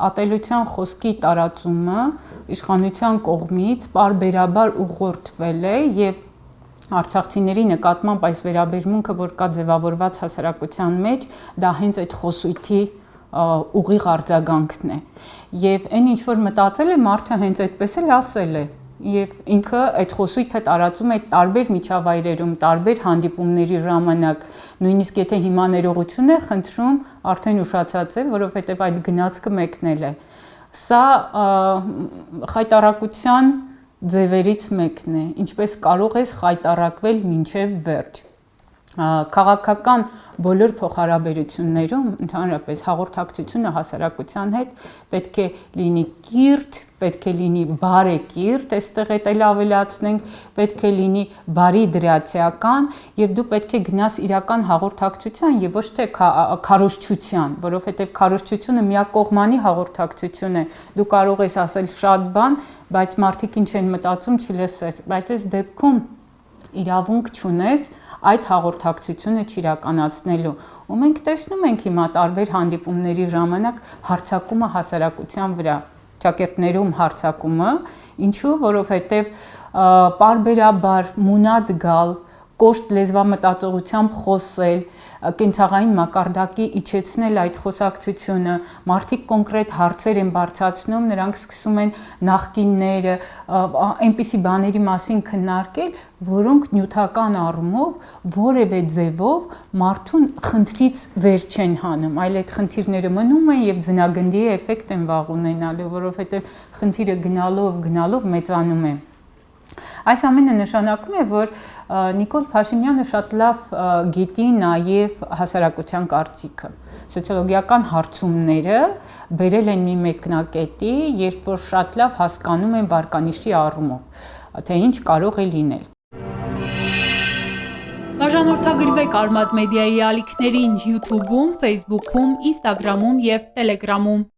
ատելության խոսքի տարածումը իշխանության կողմից պարբերաբար ուղղորդվել է եւ արցախցիների նկատմամբ այս վերաբերմունքը, որ կա ձևավորված հասարակության մեջ, դա հենց այդ խոսույթի ուղիղ արձագանքն է։ Եվ այն ինչ որ մտածել է մարդը հենց այդպես էլ ասել է։ Եվ ինքը այդ խոսույթը տարածում է տարբեր միջավայրերում, տարբեր հանդիպումների ժամանակ, նույնիսկ եթե հիմա ներողություն է խնդրում, արդեն ուշացած է, որովհետև այդ գնացքը մեկնել է։ Սա խայտառակության ձևերից մեկն է, ինչպես կարող ես խայտառակվել մինչև վերջ։ Քաղաքական բոլոր փոխհարաբերություններում ընդհանրապես հաղորդակցությունը հասարակության հետ պետք է լինի կիրթ, պետք է լինի բարեկիրթ, այստեղ էլ ավելացնենք, պետք է լինի բարի դրացիական եւ դու պետք է գնաս իրական հաղորդակցության եւ ոչ թե քարոզչության, որովհետեւ քարոզչությունը միակողմանի հաղորդակցություն է։ Դու կարող ես ասել շատ բան, բայց մարդիկ ինչ են մտածում չլսես, բայց այս դեպքում իրավունք չունես այդ հաղորդակցությունը չիրականացնելու։ Ու մենք տեսնում ենք հիմա տարբեր հանդիպումների ժամանակ հարձակումը հասարակության վրա, ճակերտներում հարձակումը, ինչու, որովհետև պարբերաբար մունատ գալ, կոշտ լեզվամտածողությամբ խոսել, կենցաղային մակարդակի իջեցնել այդ խոսակցությունը, մարդիկ կոնկրետ հարցեր են բարձրացնում, նրանք սկսում են նախկինները, այնպիսի բաների մասին քննարկել, որոնք նյութական առումով որևէ ձևով մարդուն խնդրից վեր չեն հանում, այլ այդ խնդիրները մնում են եւ ձնագնդի էֆեկտ են վաղ ունենալու, որովհետեւ խնդիրը գնալով մեծանում է։ Այս ամենը նշանակում է, որ Նիկոլ Փաշինյանը շատ լավ գիտի նաև հասարակության կարծիքը։ Սոցիոլոգիական հարցումները բերել են մի մեկնակետի, երբ որ շատ լավ հասկանում են վարկանիշի առումով, թե ինչ կարող է լինել։ Բաժանորդագրվեք Արմադ մեդիայի ալիքներին YouTube-ում, Facebook-ում, Instagram-ում և Telegram-ում։